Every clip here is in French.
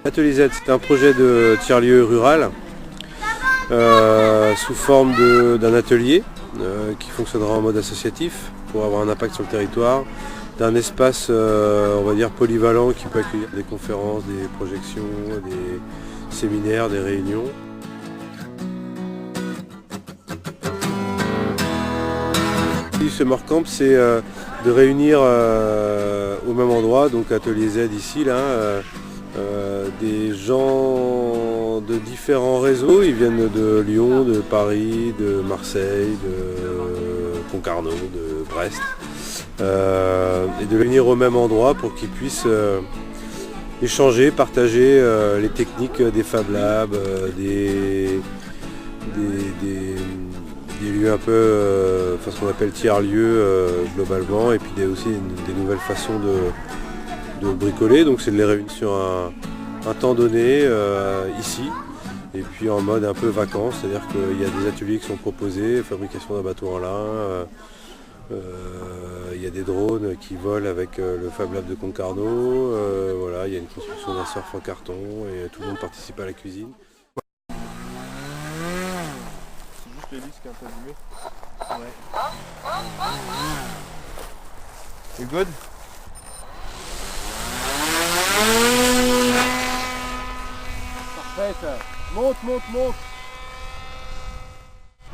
Atelier Z, c'est un projet de tiers-lieu rural sous forme d'un atelier qui fonctionnera en mode associatif pour avoir un impact sur le territoire, d'un espace on va dire polyvalent qui peut accueillir des conférences, des projections, des séminaires, des réunions. Summer Camp, c'est de réunir au même endroit, donc Atelier Z ici, là, des gens de différents réseaux. Ils viennent de Lyon, de Paris, de Marseille, de Concarneau, de Brest, et de les réunir au même endroit pour qu'ils puissent échanger, partager les techniques des Fab Labs, des lieux un peu, ce qu'on appelle tiers-lieux globalement, et puis aussi des nouvelles façons de bricoler. Donc c'est de les réunir sur un temps donné ici, et puis en mode un peu vacances, c'est-à-dire qu'il y a des ateliers qui sont proposés, fabrication d'un bateau en lin, il y a des drones qui volent avec le Fab Lab de Concarneau, voilà, il y a une construction d'un surf en carton et tout le monde participe à la cuisine. L'hélice qui est un peu allumée. Ouais. You good? Parfait. Monte.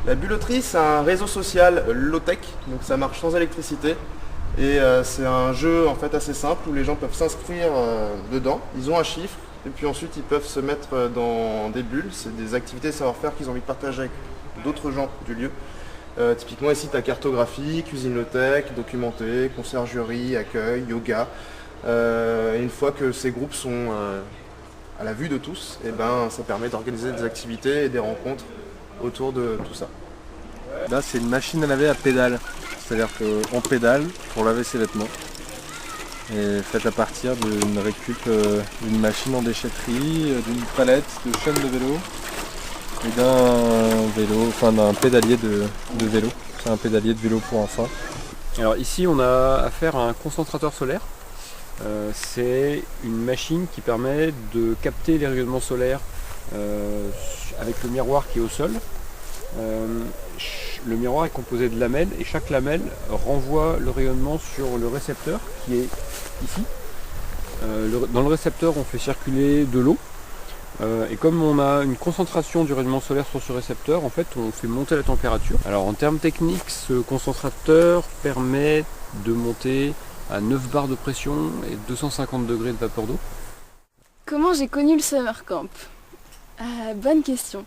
La bulotterie, c'est un réseau social low-tech, donc ça marche sans électricité. Et c'est un jeu en fait assez simple où les gens peuvent s'inscrire dedans. Ils ont un chiffre et puis ensuite ils peuvent se mettre dans des bulles. C'est des activités savoir-faire qu'ils ont envie de partager avec d'autres gens du lieu. Typiquement ici tu as cartographie, cuisine low-tech, documentée, conciergerie, accueil, yoga. Et une fois que ces groupes sont à la vue de tous, et ben, ça permet d'organiser des activités et des rencontres autour de tout ça. Là c'est une machine à laver à pédale, c'est-à-dire qu'on pédale pour laver ses vêtements. Et faite à partir d'une récup d'une machine en déchetterie, d'une palette de chaînes de vélo et d'un vélo, enfin d'un pédalier de vélo. C'est un pédalier de vélo pour enfants. Alors ici on a affaire à un concentrateur solaire. C'est une machine qui permet de capter les rayonnements solaires avec le miroir qui est au sol. Le miroir est composé de lamelles et chaque lamelle renvoie le rayonnement sur le récepteur qui est ici. Dans le récepteur on fait circuler de l'eau. Et comme on a une concentration du rayonnement solaire sur ce récepteur, en fait on fait monter la température. Alors en termes techniques, ce concentrateur permet de monter à 9 bars de pression et 250 degrés de vapeur d'eau. Comment j'ai connu le Summer Camp? Bonne question.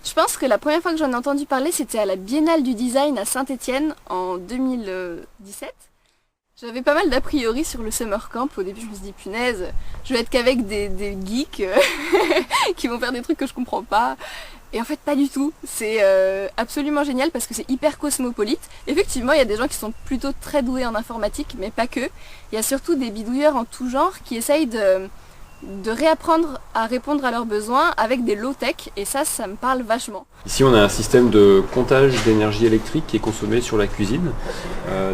Je pense que la première fois que j'en ai entendu parler, c'était à la Biennale du Design à Saint-Étienne en 2017. J'avais pas mal d'a priori sur le Summer Camp. Au début, je me suis dit, punaise, je vais être qu'avec des geeks qui vont faire des trucs que je comprends pas. Et en fait, pas du tout. C'est absolument génial parce que c'est hyper cosmopolite. Effectivement, il y a des gens qui sont plutôt très doués en informatique, mais pas que. Il y a surtout des bidouilleurs en tout genre qui essayent de réapprendre à répondre à leurs besoins avec des low-tech, et ça me parle vachement. Ici on a un système de comptage d'énergie électrique qui est consommé sur la cuisine.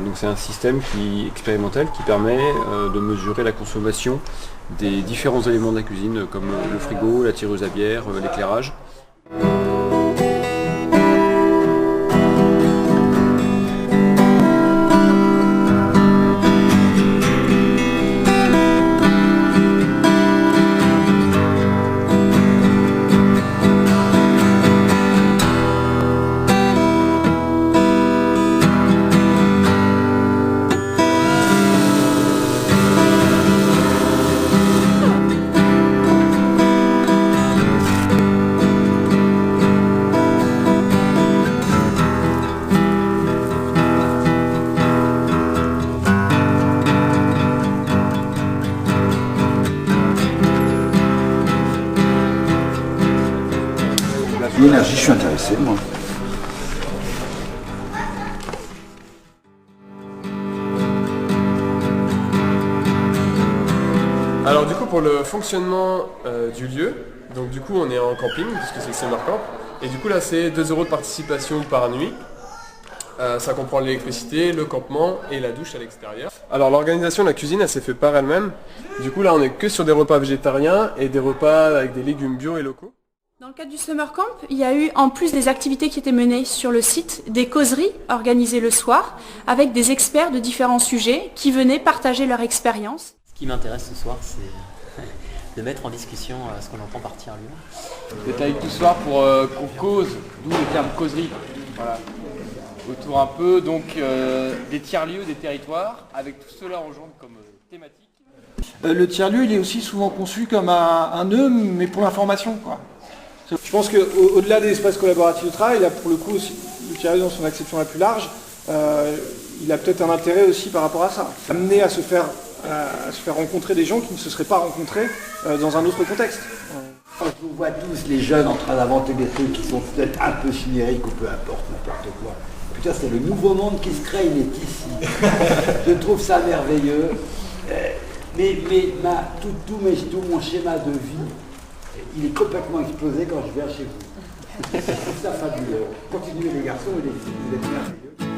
Donc c'est un système expérimental qui permet de mesurer la consommation des différents éléments de la cuisine comme le frigo, la tireuse à bière, l'éclairage. L'énergie, je suis intéressé, moi. Alors du coup pour le fonctionnement du lieu, donc du coup on est en camping puisque c'est le Summer Camp, et du coup là c'est 2 € de participation par nuit. Ça comprend l'électricité, le campement et la douche à l'extérieur. Alors l'organisation de la cuisine, elle s'est faite par elle-même. Du coup là on est que sur des repas végétariens et des repas avec des légumes bio et locaux. Dans le cadre du Summer Camp, il y a eu, en plus des activités qui étaient menées sur le site, des causeries organisées le soir avec des experts de différents sujets qui venaient partager leur expérience. Ce qui m'intéresse ce soir, c'est de mettre en discussion ce qu'on entend par tiers-lieu. J'étais avec tout ce soir pour qu'on cause, d'où le terme causerie. Voilà. Autour un peu donc des tiers-lieux, des territoires, avec tout cela engendre comme thématique. Le tiers-lieu, il est aussi souvent conçu comme un nœud, mais pour l'information, quoi. Je pense qu'au-delà des espaces collaboratifs de travail, là pour le coup, aussi, le tiers-lieu dans son acception la plus large, il a peut-être un intérêt aussi par rapport à ça. Amener à se faire rencontrer des gens qui ne se seraient pas rencontrés dans un autre contexte. Quand on voit tous les jeunes en train d'inventer des trucs qui sont peut-être un peu chimériques ou peu importe, n'importe quoi. Putain, c'est le nouveau monde qui se crée, il est ici. Je trouve ça merveilleux. Mais tout mon schéma de vie, il est complètement explosé quand je viens chez vous. Je trouve ça fabuleux. Continuez les garçons et les filles, vous êtes merveilleux.